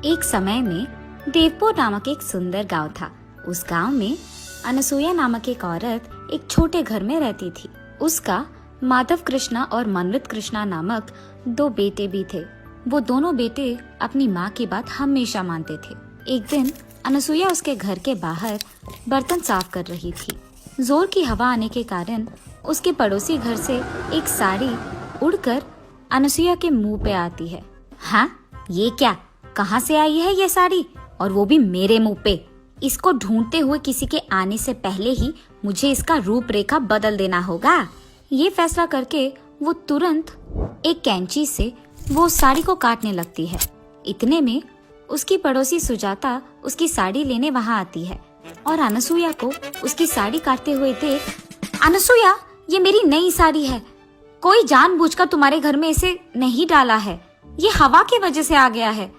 एक समय में देवपुर नामक एक सुंदर गांव था। उस गांव में अनसुया नामक एक औरत एक छोटे घर में रहती थी। उसका माधव कृष्णा और मनवित कृष्णा नामक दो बेटे भी थे। वो दोनों बेटे अपनी माँ की बात हमेशा मानते थे। एक दिन अनसुया उसके घर के बाहर बर्तन साफ कर रही थी। जोर की हवा आने के कारण उसके पड़ोसी घर से एक साड़ी उड़कर अनसुया के मुंह पे आती है। हाँ, ये क्या, कहाँ से आई है ये साड़ी, और वो भी मेरे मुंह पे। इसको ढूंढते हुए किसी के आने से पहले ही मुझे इसका रूपरेखा बदल देना होगा। ये फैसला करके वो तुरंत एक कैंची से वो साड़ी को काटने लगती है। इतने में उसकी पड़ोसी सुजाता उसकी साड़ी लेने वहाँ आती है और अनसुया को उसकी साड़ी काटते हुए देख, अनसुया, ये मेरी नई साड़ी है। कोई जानबूझकर तुम्हारे घर में इसे नहीं डाला है। ये हवा की वजह से आ गया है।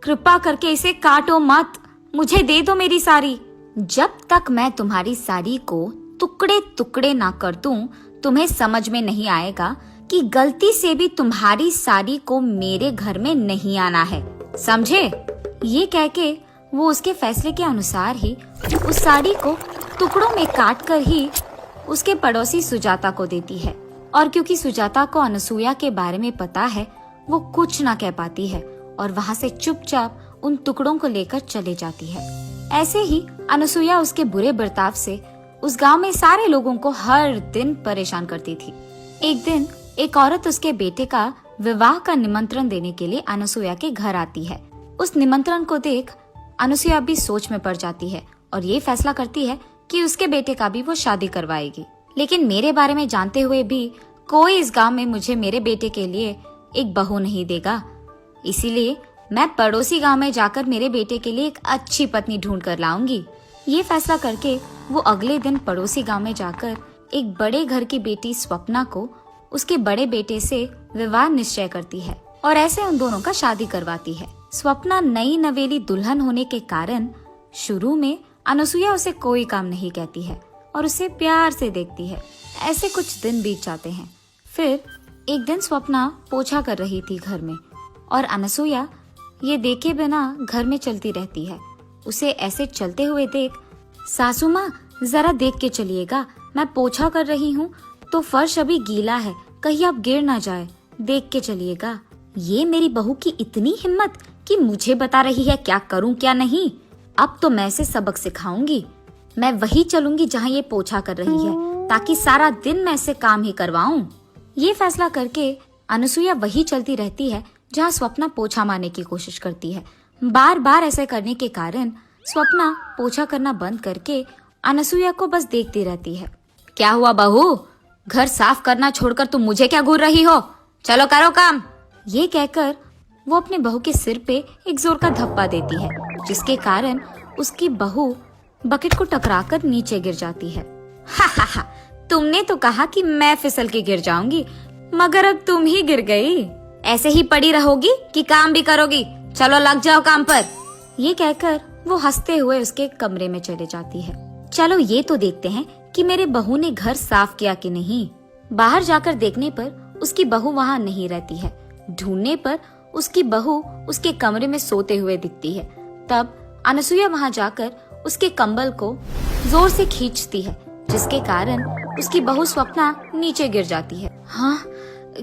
कृपा करके इसे काटो मत, मुझे दे दो मेरी साड़ी। जब तक मैं तुम्हारी साड़ी को टुकड़े टुकड़े ना कर दूं, तुम्हें समझ में नहीं आएगा कि गलती से भी तुम्हारी साड़ी को मेरे घर में नहीं आना है, समझे? ये कह के वो उसके फैसले के अनुसार ही उस साड़ी को टुकड़ों में काट कर ही उसके पड़ोसी सुजाता को देती है। और क्योंकि सुजाता को अनसुया के बारे में पता है, वो कुछ ना कह पाती है और वहाँ से चुपचाप उन टुकड़ों को लेकर चले जाती है। ऐसे ही अनसुया उसके बुरे बर्ताव से उस गांव में सारे लोगों को हर दिन परेशान करती थी। एक दिन एक औरत उसके बेटे का विवाह का निमंत्रण देने के लिए अनसुया के घर आती है। उस निमंत्रण को देख अनसुया भी सोच में पड़ जाती है और ये फैसला करती है कि उसके बेटे का भी वो शादी करवाएगी। लेकिन मेरे बारे में जानते हुए भी कोई इस गांव में मुझे मेरे बेटे के लिए एक बहू नहीं देगा, इसीलिए मैं पड़ोसी गांव में जाकर मेरे बेटे के लिए एक अच्छी पत्नी ढूंढ कर लाऊंगी। ये फैसला करके वो अगले दिन पड़ोसी गांव में जाकर एक बड़े घर की बेटी स्वप्ना को उसके बड़े बेटे से विवाह निश्चय करती है और ऐसे उन दोनों का शादी करवाती है। स्वप्ना नई नवेली दुल्हन होने के कारण शुरू में अनसुया उसे कोई काम नहीं कहती है और उसे प्यार से देखती है। ऐसे कुछ दिन बीत जाते हैं। फिर एक दिन स्वप्ना पोछा कर रही थी घर में और अनसुया ये देखे बिना घर में चलती रहती है। उसे ऐसे चलते हुए देख, सासू माँ जरा देख के चलिएगा, मैं पोछा कर रही हूँ तो फर्श अभी गीला है, कहीं अब गिर ना जाए, देख के चलिएगा। ये मेरी बहू की इतनी हिम्मत कि मुझे बता रही है क्या करूँ क्या नहीं। अब तो मैं इसे सबक सिखाऊंगी। मैं वही चलूंगी जहाँ ये पोछा कर रही है, ताकि सारा दिन मैं इसे काम ही करवाऊं। ये फैसला करके अनसुया वही चलती रहती है जहाँ स्वप्ना पोछा मारने की कोशिश करती है। बार बार ऐसे करने के कारण स्वप्ना पोछा करना बंद करके अनसुया को बस देखती रहती है। क्या हुआ बहू, घर साफ करना छोड़कर तुम मुझे क्या घूर रही हो? चलो करो काम। ये कहकर वो अपने बहू के सिर पे एक जोर का धप्पा देती है, जिसके कारण उसकी बहू बकेट को टकराकर नीचे गिर जाती है। हा हा हा, तुमने तो कहा कि मैं फिसल के गिर जाऊंगी, मगर अब तुम ही गिर गई। ऐसे ही पड़ी रहोगी कि काम भी करोगी? चलो लग जाओ काम पर। ये कहकर वो हंसते हुए उसके कमरे में चले जाती है। चलो ये तो देखते हैं कि मेरे बहू ने घर साफ किया कि नहीं। बाहर जाकर देखने पर उसकी बहू वहाँ नहीं रहती है। ढूंढने पर उसकी बहू उसके कमरे में सोते हुए दिखती है। तब अनसुया वहाँ जाकर उसके कंबल को जोर से खींचती है, जिसके कारण उसकी बहू स्वप्ना नीचे गिर जाती है। हाँ,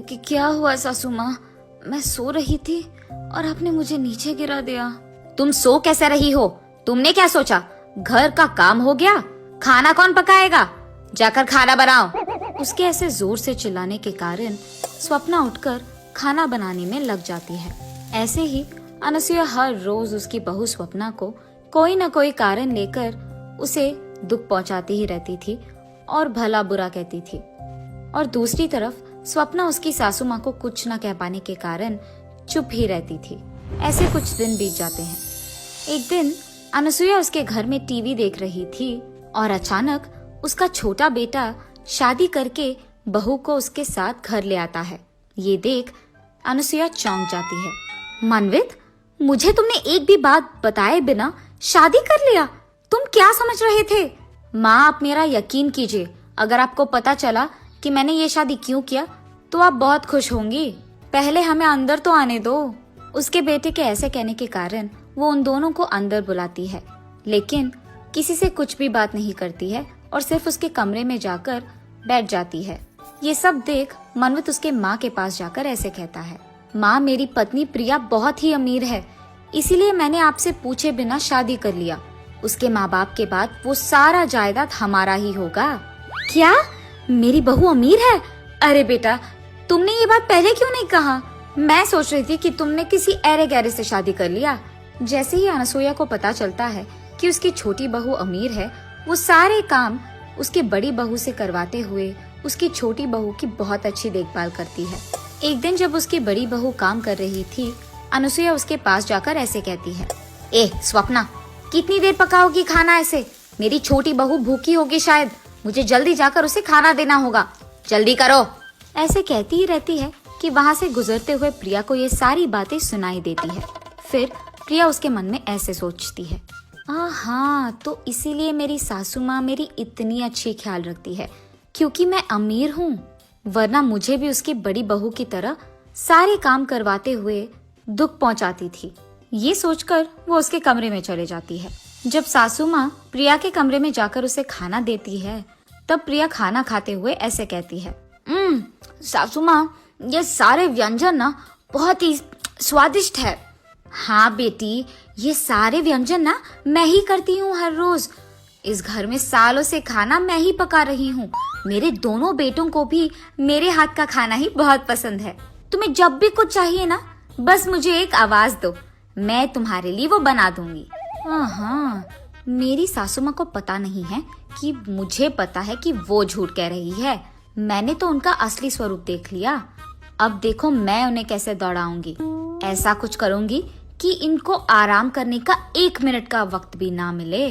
क्या हुआ सासू माँ? मैं सो रही थी और आपने मुझे नीचे गिरा दिया। तुम सो कैसे रही हो? तुमने क्या सोचा घर का काम हो गया? खाना कौन पकाएगा? जाकर खाना बनाओ। उसके ऐसे जोर से चिल्लाने के कारण स्वप्ना उठकर खाना बनाने में लग जाती है। ऐसे ही अनसुया हर रोज उसकी बहू स्वप्ना को कोई न कोई कारण लेकर उसे दुख पहुंचाती ही रहती थी और भला बुरा कहती थी। और दूसरी तरफ स्वप्ना उसकी सासू माँ को कुछ न कह पाने के कारण चुप ही रहती थी। ऐसे कुछ दिन बीत जाते हैं। एक दिन अनसुया उसके घर में टीवी देख रही थी और अचानक उसका छोटा बेटा शादी करके बहू को उसके साथ घर ले आता है। ये देख अनसुया चौंक जाती है। मनवित, मुझे तुमने एक भी बात बताए बिना शादी कर लिया? तुम क्या समझ रहे थे? माँ, आप मेरा यकीन कीजिए, अगर आपको पता चला कि मैंने ये शादी क्यों किया तो आप बहुत खुश होंगी। पहले हमें अंदर तो आने दो। उसके बेटे के ऐसे कहने के कारण वो उन दोनों को अंदर बुलाती है, लेकिन किसी से कुछ भी बात नहीं करती है और सिर्फ उसके कमरे में जाकर बैठ जाती है। ये सब देख मनवित उसके माँ के पास जाकर ऐसे कहता है, माँ, मेरी पत्नी प्रिया बहुत ही अमीर है, इसीलिए मैंने आपसे पूछे बिना शादी कर लिया। उसके माँ बाप के बाद वो सारा जायदाद हमारा ही होगा। क्या? मेरी बहू अमीर है? अरे बेटा, तुमने ये बात पहले क्यों नहीं कहा? मैं सोच रही थी कि तुमने किसी ऐरे गैरे से शादी कर लिया। जैसे ही अनसुईया को पता चलता है कि उसकी छोटी बहू अमीर है, वो सारे काम उसके बड़ी बहू से करवाते हुए उसकी छोटी बहू की बहुत अच्छी देखभाल करती है। एक दिन जब उसकी बड़ी बहू काम कर रही थी, अनसुईया उसके पास जाकर ऐसे कहती है, ए स्वप्ना, कितनी देर पकाओगी खाना ऐसे? मेरी छोटी बहू भूखी होगी शायद, मुझे जल्दी जाकर उसे खाना देना होगा, जल्दी करो। ऐसे कहती ही रहती है कि वहाँ से गुजरते हुए प्रिया को ये सारी बातें सुनाई देती है। फिर प्रिया उसके मन में ऐसे सोचती है, हाँ, तो इसीलिए मेरी सासू माँ मेरी इतनी अच्छी ख्याल रखती है, क्योंकि मैं अमीर हूँ, वरना मुझे भी उसकी बड़ी बहू की तरह सारे काम करवाते हुए दुख पहुँचाती थी। ये सोचकर वो उसके कमरे में चले जाती है। जब सासू माँ प्रिया के कमरे में जाकर उसे खाना देती है, तब प्रिया खाना खाते हुए ऐसे कहती है, सासू माँ, ये सारे व्यंजन ना बहुत ही स्वादिष्ट है। हाँ बेटी, ये सारे व्यंजन ना मैं ही करती हूँ हर रोज। इस घर में सालों से खाना मैं ही पका रही हूँ। मेरे दोनों बेटों को भी मेरे हाथ का खाना ही बहुत पसंद है। तुम्हें जब भी कुछ चाहिए ना, बस मुझे एक आवाज दो, मैं तुम्हारे लिए वो बना दूंगी। हाँ, मेरी सासू माँ को पता नहीं है कि मुझे पता है कि वो झूठ कह रही है। मैंने तो उनका असली स्वरूप देख लिया। अब देखो मैं उन्हें कैसे दौड़ाऊंगी। ऐसा कुछ करूंगी कि इनको आराम करने का 1 मिनट का वक्त भी ना मिले।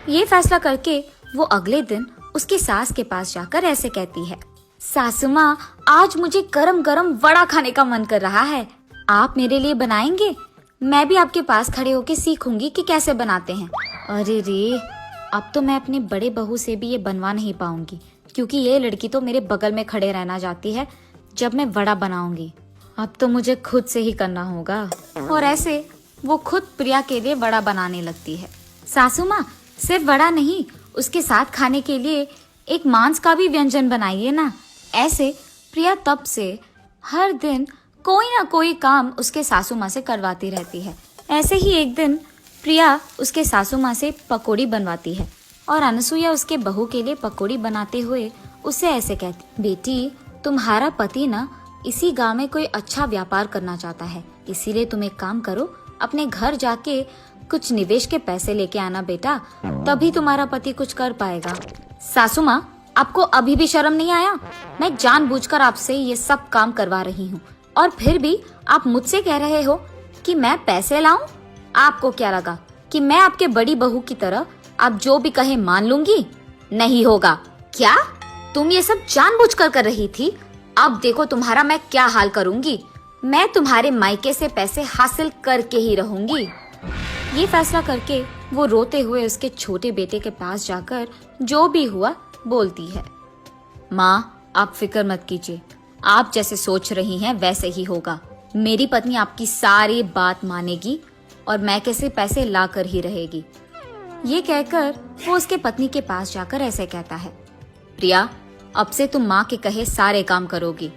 ये फैसला करके वो अगले दिन उसकी सास के पास जाकर ऐसे कहती है, सासू माँ, आज मुझे गरम गरम वड़ा खाने का मन कर रहा है, आप मेरे लिए बनाएंगे? मैं भी आपके पास खड़े होके सीखूंगी कि कैसे बनाते हैं। अरे रे, अब तो मैं अपनी बड़े बहू से भी ये बनवा नहीं पाऊंगी, क्योंकि ये लड़की तो मेरे बगल में खड़े रहना चाहती है जब मैं वड़ा बनाऊंगी। अब तो मुझे खुद से ही करना होगा। और ऐसे वो खुद प्रिया के लिए वड़ा बनाने लगती है। सासू माँ, सिर्फ वड़ा नहीं, उसके साथ खाने के लिए एक मांस का भी व्यंजन बनाइए ना। ऐसे प्रिया तब से हर दिन कोई ना कोई काम उसके सासू माँ से करवाती रहती है। ऐसे ही एक दिन प्रिया उसके सासू माँ से पकौड़ी बनवाती है और अनसुईया उसके बहू के लिए पकौड़ी बनाते हुए उससे ऐसे कहती, बेटी, तुम्हारा पति ना इसी गांव में कोई अच्छा व्यापार करना चाहता है, इसीलिए तुम एक काम करो, अपने घर जाके कुछ निवेश के पैसे लेके आना बेटा, तभी तुम्हारा पति कुछ कर पाएगा। सासू माँ, आपको अभी भी शर्म नहीं आया? मैं जानबूझकर आपसे ये सब काम करवा रही हूँ और फिर भी आप मुझसे कह रहे हो कि मैं पैसे लाऊं? आपको क्या लगा कि मैं आपके बड़ी बहू की तरह आप जो भी कहे मान लूंगी? नहीं होगा। क्या तुम ये सब जानबूझकर कर रही थी? अब देखो तुम्हारा मैं क्या हाल करूंगी। मैं तुम्हारे मायके से पैसे हासिल करके ही रहूंगी। ये फैसला करके वो रोते हुए उसके छोटे बेटे के पास जाकर जो भी हुआ बोलती है, माँ, आप फिक्र मत कीजिए, आप जैसे सोच रही हैं वैसे ही होगा। मेरी पत्नी आपकी सारी बात मानेगी और मैं कैसे पैसे ला कर ही रहेगी। ये कहकर वो उसके पत्नी के पास जाकर ऐसे कहता है, प्रिया, अब से तुम माँ के कहे सारे काम करोगी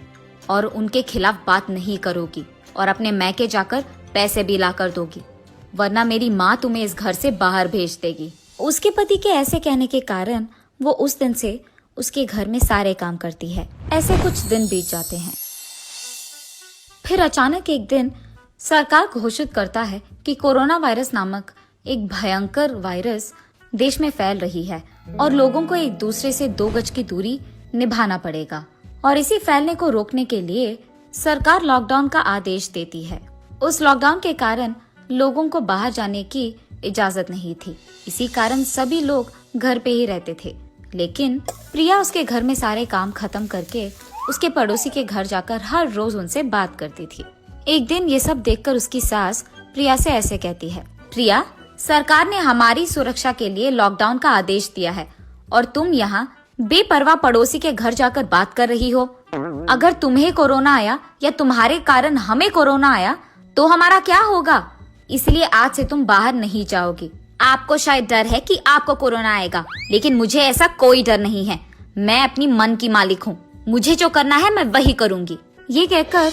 और उनके खिलाफ बात नहीं करोगी और अपने मैके जाकर पैसे भी ला कर दोगी, वरना मेरी माँ तुम्हें इस घर से बाहर भेज देगी। उसके पति के ऐसे कहने के कारण वो उस दिन से उसके घर में सारे काम करती है। ऐसे कुछ दिन बीत जाते हैं। फिर अचानक एक दिन सरकार घोषित करता है कि कोरोना वायरस नामक एक भयंकर वायरस देश में फैल रही है और लोगों को एक दूसरे से 2 गज की दूरी निभाना पड़ेगा। और इसी फैलने को रोकने के लिए सरकार लॉकडाउन का आदेश देती है। उस लॉकडाउन के कारण लोगों को बाहर जाने की इजाजत नहीं थी, इसी कारण सभी लोग घर पे ही रहते थे। लेकिन प्रिया उसके घर में सारे काम खत्म करके उसके पड़ोसी के घर जाकर हर रोज उनसे बात करती थी। एक दिन ये सब देखकर उसकी सास प्रिया से ऐसे कहती है, प्रिया, सरकार ने हमारी सुरक्षा के लिए लॉकडाउन का आदेश दिया है और तुम यहाँ बेपरवाह पड़ोसी के घर जाकर बात कर रही हो। अगर तुम्हें कोरोना आया या तुम्हारे कारण हमें कोरोना आया तो हमारा क्या होगा? इसलिए आज से तुम बाहर नहीं जाओगी। आपको शायद डर है कि आपको कोरोना आएगा, लेकिन मुझे ऐसा कोई डर नहीं है। मैं अपनी मन की मालिक हूँ, मुझे जो करना है मैं वही करूँगी। ये कहकर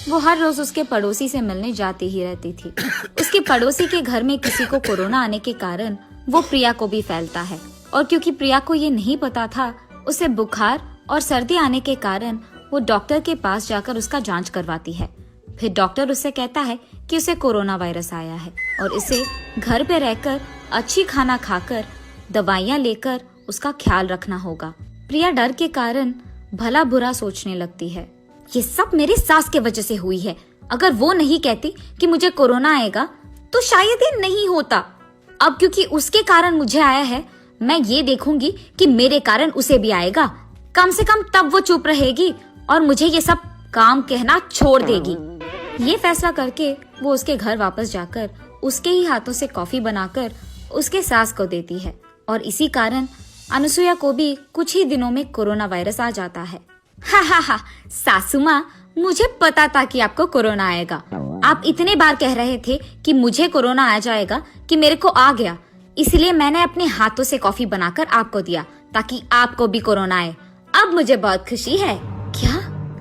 वो हर रोज उसके पड़ोसी से मिलने जाती ही रहती थी। उसके पड़ोसी के घर में किसी को कोरोना आने के कारण वो प्रिया को भी फैलता है, और क्योंकि प्रिया को ये नहीं पता था, उसे बुखार और सर्दी आने के कारण वो डॉक्टर के पास जाकर उसका जांच करवाती है। फिर डॉक्टर उससे कहता है कि उसे कोरोना वायरस आया है और इसे घर पे रहकर अच्छी खाना खाकर दवाइयाँ लेकर उसका ख्याल रखना होगा। प्रिया डर के कारण भला बुरा सोचने लगती है। ये सब मेरी सास के वजह से हुई है। अगर वो नहीं कहती कि मुझे कोरोना आएगा तो शायद ये नहीं होता। अब क्योंकि उसके कारण मुझे आया है, मैं ये देखूंगी कि मेरे कारण उसे भी आएगा। कम से कम तब वो चुप रहेगी और मुझे ये सब काम कहना छोड़ देगी। ये फैसला करके वो उसके घर वापस जाकर उसके ही हाथों से कॉफी बनाकर उसके सास को देती है, और इसी कारण अनुसुईया को भी कुछ ही दिनों में कोरोना वायरस आ जाता है। हा हा हा, सासू माँ, मुझे पता था कि आपको कोरोना आएगा। आप इतने बार कह रहे थे कि मुझे कोरोना आ जाएगा कि मेरे को आ गया, इसलिए मैंने अपने हाथों से कॉफी बनाकर आपको दिया ताकि आपको भी कोरोना आए। अब मुझे बहुत खुशी है। क्या?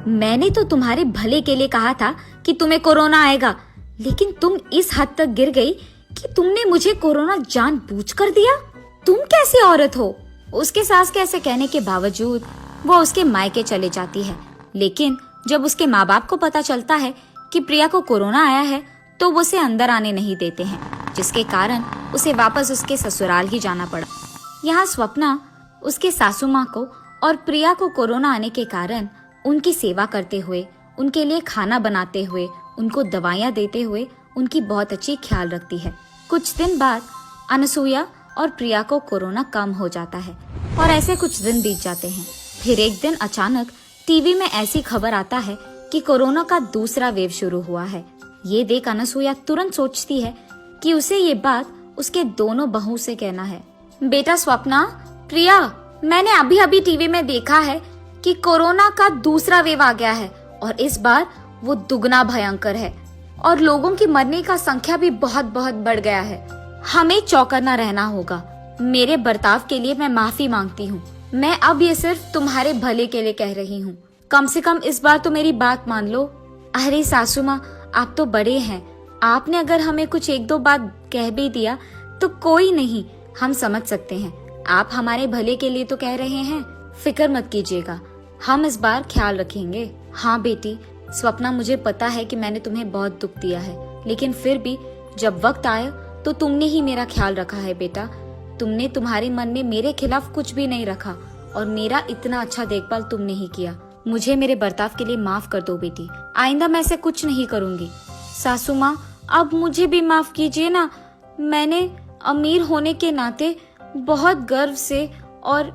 मैंने तो तुम्हारे भले के लिए कहा था कि तुम्हें कोरोना आएगा, लेकिन तुम इस हद तक गिर गई कि तुमने मुझे कोरोना जानबूझकर दिया। तुम कैसी औरत हो? उसके सास के ऐसे कहने के बावजूद वो उसके मायके चले जाती है, लेकिन जब उसके माँ बाप को पता चलता है कि प्रिया को कोरोना आया है तो वो उसे अंदर आने नहीं देते हैं, जिसके कारण उसे वापस उसके ससुराल ही जाना पड़ा। यहाँ स्वप्ना उसके सासू माँ को और प्रिया को कोरोना आने के कारण उनकी सेवा करते हुए, उनके लिए खाना बनाते हुए, उनको दवाइयाँ देते हुए उनकी बहुत अच्छी ख्याल रखती है। कुछ दिन बाद अनुसुईया और प्रिया को कोरोना कम हो जाता है और ऐसे कुछ दिन बीत जाते हैं। फिर एक दिन अचानक टीवी में ऐसी खबर आता है कि कोरोना का दूसरा वेव शुरू हुआ है। ये देख अनुसुईया तुरंत सोचती है कि उसे ये बात उसके दोनों बहू से कहना है। बेटा स्वप्ना, प्रिया, मैंने अभी अभी टीवी में देखा है कि कोरोना का दूसरा वेव आ गया है और इस बार वो दुगना भयंकर है और लोगों की मरने का संख्या भी बहुत बहुत बढ़ गया है। हमें चौकन्ना रहना होगा। मेरे बर्ताव के लिए मैं माफी मांगती हूँ। मैं अब ये सिर्फ तुम्हारे भले के लिए कह रही हूँ। कम से कम इस बार तो मेरी बात मान लो। अरे सासू माँ, आप तो बड़े हैं। आपने अगर हमें कुछ एक दो बात कह भी दिया तो कोई नहीं, हम समझ सकते हैं। आप हमारे भले के लिए तो कह रहे हैं। फिक्र मत कीजिएगा, हम इस बार ख्याल रखेंगे। हाँ बेटी स्वप्ना, मुझे पता है कि मैंने तुम्हें बहुत दुख दिया है, लेकिन फिर भी जब वक्त आया तो तुमने ही मेरा ख्याल रखा है बेटा। तुमने तुम्हारे मन में मेरे खिलाफ कुछ भी नहीं रखा और मेरा इतना अच्छा देखभाल तुमने ही किया। मुझे मेरे बर्ताव के लिए माफ कर दो बेटी। आइंदा मैं ऐसे कुछ नहीं करूंगी। सासू माँ, अब मुझे भी माफ कीजिए ना। मैंने अमीर होने के नाते बहुत गर्व से और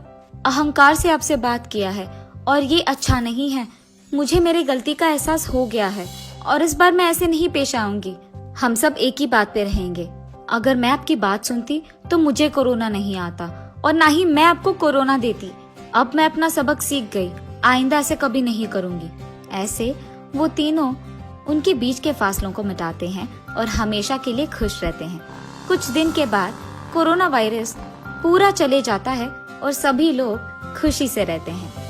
अहंकार से आपसे बात किया है और ये अच्छा नहीं है। मुझे मेरी गलती का एहसास हो गया है और इस बार मैं ऐसे नहीं पेश आऊंगी। हम सब एक ही बात पे रहेंगे। अगर मैं आपकी बात सुनती तो मुझे कोरोना नहीं आता और ना ही मैं आपको कोरोना देती। अब मैं अपना सबक सीख गई, आइंदा ऐसे कभी नहीं करूंगी। ऐसे वो तीनों उनके बीच के फासलों को मिटाते हैं और हमेशा के लिए खुश रहते हैं। कुछ दिन के बाद कोरोना वायरस पूरा चले जाता है और सभी लोग खुशी से रहते हैं।